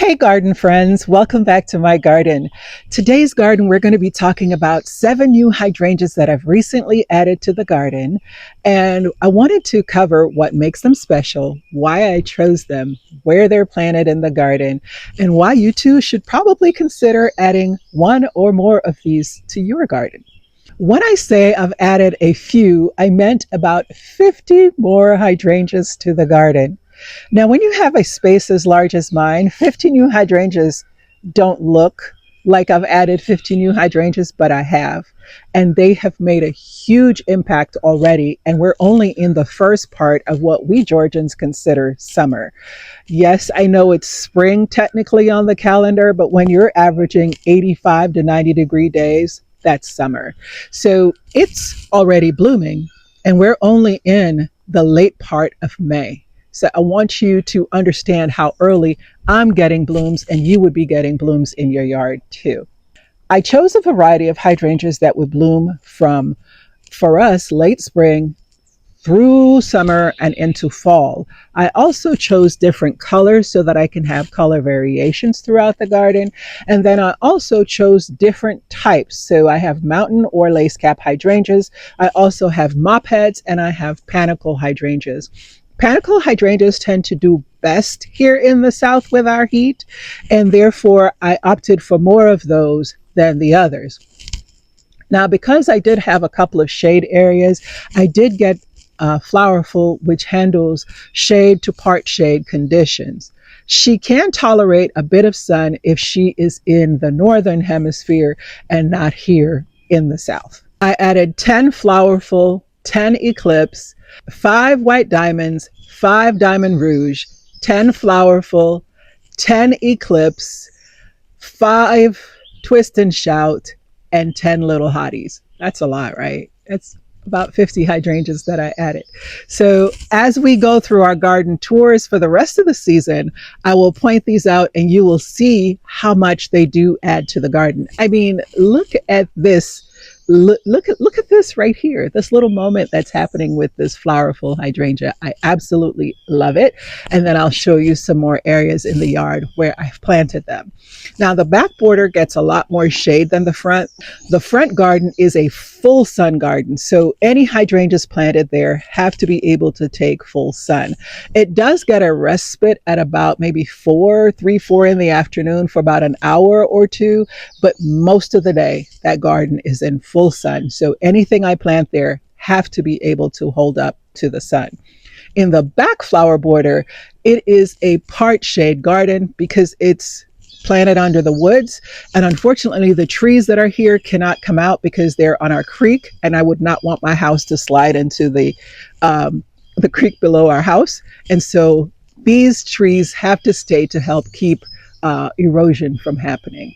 Hey garden friends, welcome back to my garden. Today's garden we're going to be talking about 7 new hydrangeas that I've recently added to the garden, and I wanted to cover what makes them special, why I chose them, where they're planted in the garden, and why you too should probably consider adding one or more of these to your garden. When I say I've added a few, I meant about 50 more hydrangeas to the garden. Now, when you have a space as large as mine, 50 new hydrangeas don't look like I've added 50 new hydrangeas, but I have. And they have made a huge impact already. And we're only in the first part of what we Georgians consider summer. Yes, I know it's spring technically on the calendar, but when you're averaging 85 to 90-degree days, that's summer. So it's already blooming, and we're only in the late part of May. So I want you to understand how early I'm getting blooms, and you would be getting blooms in your yard too. I chose a variety of hydrangeas that would bloom from, for us, late spring through summer and into fall. I also chose different colors so that I can have color variations throughout the garden. And then I also chose different types. So I have mountain or lace cap hydrangeas. I also have mop heads, and I have panicle hydrangeas. Panicle hydrangeas tend to do best here in the South with our heat, and therefore I opted for more of those than the others. Now, because I did have a couple of shade areas, I did get Flowerful, which handles shade to part shade conditions. She can tolerate a bit of sun if she is in the northern hemisphere and not here in the South. I added 10 Flowerful, 10 Eclipse, 5 white diamonds, 5 diamond rouge, 10 Flowerful, 10 Eclipse, 5 twist and shout, and 10 little hotties. That's a lot, right? It's about 50 hydrangeas that I added. So as we go through our garden tours for the rest of the season, I will point these out and you will see how much they do add to the garden. I mean, look at this. Look at this right here, this little moment that's happening with this Flowerful hydrangea. I absolutely love it. And then I'll show you some more areas in the yard where I've planted them. Now, the back border gets a lot more shade than the front. The front garden is a full sun garden, so any hydrangeas planted there have to be able to take full sun. It does get a respite at about maybe 4 in the afternoon for about an hour or two, but most of the day that garden is in full sun. So anything I plant there have to be able to hold up to the sun. In the back flower border, it is a part shade garden because it's planted under the woods, and unfortunately the trees that are here cannot come out because they're on our creek, and I would not want my house to slide into the creek below our house. And so these trees have to stay to help keep erosion from happening.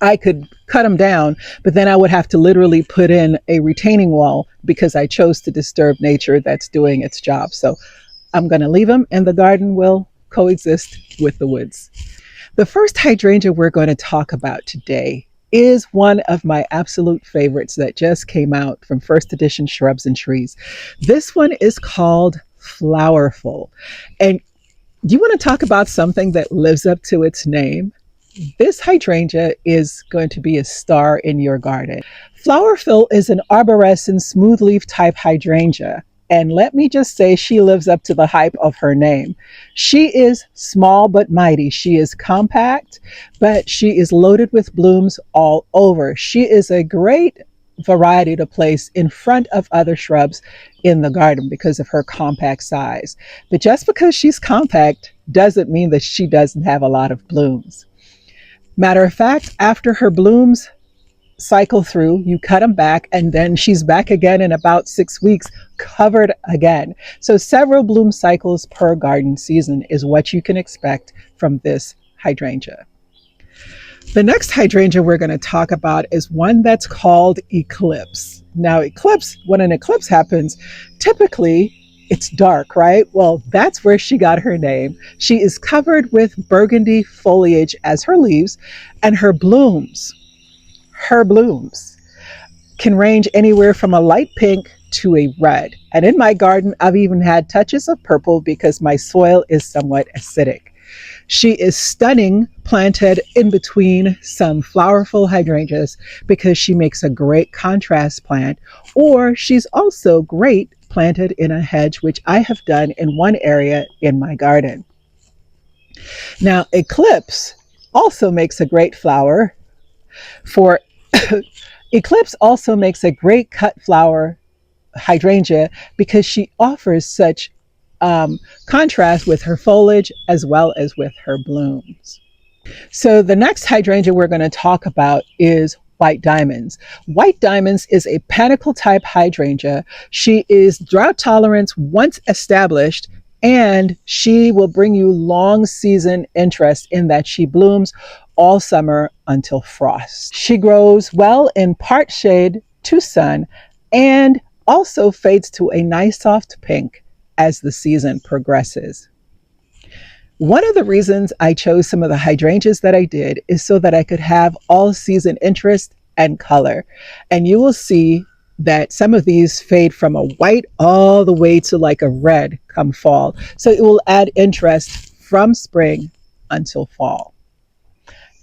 I could cut them down, but then I would have to literally put in a retaining wall because I chose to disturb nature that's doing its job. So I'm going to leave them, and the garden will coexist with the woods. The first hydrangea we're going to talk about today is one of my absolute favorites that just came out from first edition Shrubs and Trees. This one is called Flowerful. And do you want to talk about something that lives up to its name? This hydrangea is going to be a star in your garden. Flowerfill is an arborescent smoothleaf type hydrangea. And let me just say, she lives up to the hype of her name. She is small but mighty. She is compact, but she is loaded with blooms all over. She is a great variety to place in front of other shrubs in the garden because of her compact size. But just because she's compact doesn't mean that she doesn't have a lot of blooms. Matter of fact, after her blooms cycle through, you cut them back, and then she's back again in about 6 weeks, covered again. So several bloom cycles per garden season is what you can expect from this hydrangea. The next hydrangea we're going to talk about is one that's called Eclipse. Now, Eclipse, when an eclipse happens, typically it's dark, right? Well, that's where she got her name. She is covered with burgundy foliage as her leaves, and her blooms can range anywhere from a light pink to a red. And in my garden, I've even had touches of purple because my soil is somewhat acidic. She is stunning planted in between some flowerful hydrangeas because she makes a great contrast plant, or she's also great planted in a hedge, which I have done in one area in my garden. Now, Eclipse also makes a great flower for Eclipse also makes a great cut flower hydrangea because she offers such contrast with her foliage as well as with her blooms. So the next hydrangea we're going to talk about is White Diamonds. White Diamonds is a panicle type hydrangea. She is drought tolerant once established, and she will bring you long season interest in that she blooms all summer until frost. She grows well in part shade to sun and also fades to a nice soft pink as the season progresses. One of the reasons I chose some of the hydrangeas that I did is so that I could have all season interest and color. And you will see that some of these fade from a white all the way to like a red come fall. So it will add interest from spring until fall.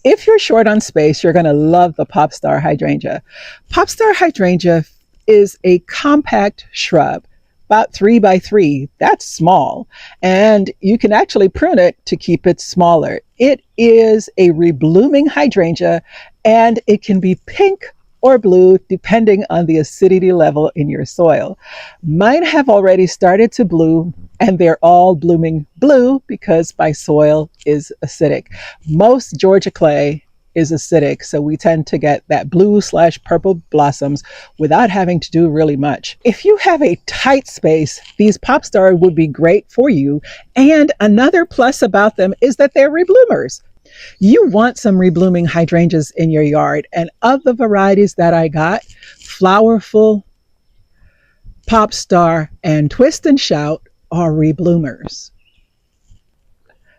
If you're short on space, you're going to love the Pop Star Hydrangea. Pop Star Hydrangea is a compact shrub, about 3 by 3. That's small. And you can actually prune it to keep it smaller. It is a reblooming hydrangea, and it can be pink or blue depending on the acidity level in your soil. Mine have already started to bloom, and they're all blooming blue because my soil is acidic. Most Georgia clay is acidic, so we tend to get that blue/purple blossoms without having to do really much. If you have a tight space, these pop star would be great for you. And another plus about them is that they're rebloomers. You want some reblooming hydrangeas in your yard, and of the varieties that I got, Flowerful, Pop Star, and Twist and Shout are rebloomers.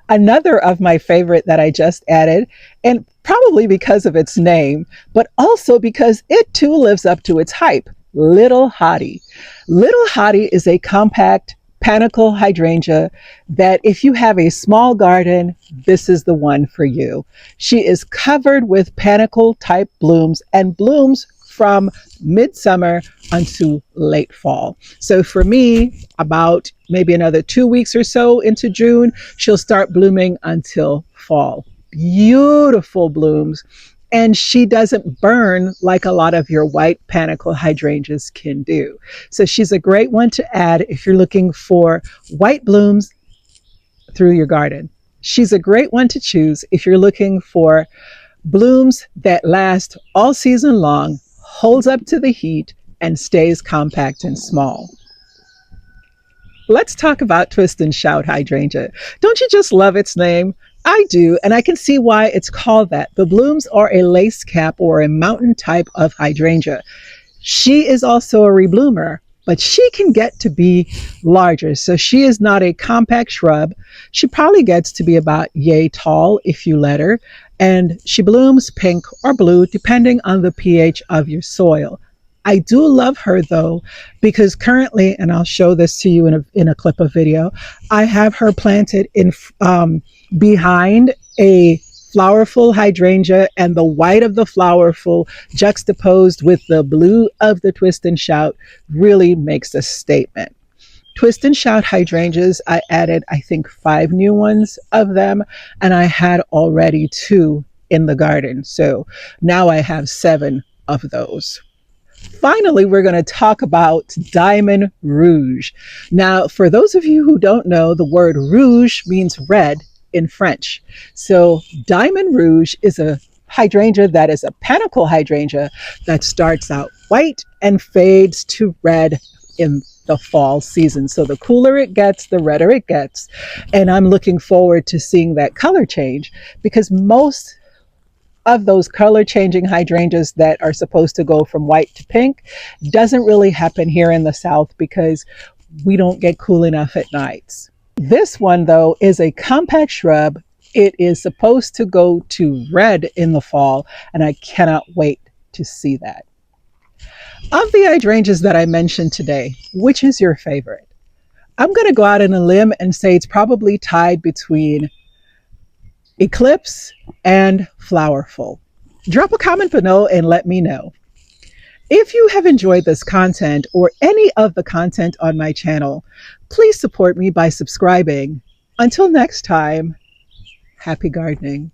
Another of my favorite that I just added, and probably because of its name, but also because it too lives up to its hype, Little Hottie. Little Hottie is a compact panicle hydrangea that if you have a small garden, this is the one for you. She is covered with panicle type blooms and blooms from midsummer unto late fall. So for me, about maybe another 2 weeks or so into June, she'll start blooming until fall. Beautiful blooms. And she doesn't burn like a lot of your white panicle hydrangeas can do. So she's a great one to add if you're looking for white blooms through your garden. She's a great one to choose if you're looking for blooms that last all season long, holds up to the heat, and stays compact and small. Let's talk about Twist and Shout hydrangea. Don't you just love its name? I do, and I can see why it's called that. The blooms are a lace cap or a mountain type of hydrangea. She is also a rebloomer, but she can get to be larger. So she is not a compact shrub. She probably gets to be about yay tall if you let her, and she blooms pink or blue depending on the pH of your soil. I do love her though, because currently, and I'll show this to you in a clip of video, I have her planted in behind a Flowerful Hydrangea, and the white of the Flowerful juxtaposed with the blue of the Twist and Shout really makes a statement. Twist and Shout hydrangeas, I added, I think, 5 new ones of them, and I had already 2 in the garden. So now I have 7 of those. Finally, we're going to talk about Diamond Rouge. Now, for those of you who don't know, the word rouge means red in French. So Diamond Rouge is a hydrangea that is a panicle hydrangea that starts out white and fades to red in the fall season. So the cooler it gets, the redder it gets. And I'm looking forward to seeing that color change, because most of those color changing hydrangeas that are supposed to go from white to pink doesn't really happen here in the South because we don't get cool enough at nights. This one though is a compact shrub. It is supposed to go to red in the fall, and I cannot wait to see that. Of the hydrangeas that I mentioned today, which is your favorite? I'm going to go out on a limb and say it's probably tied between Eclipse, and Flowerful. Drop a comment below and let me know. If you have enjoyed this content or any of the content on my channel, please support me by subscribing. Until next time, happy gardening.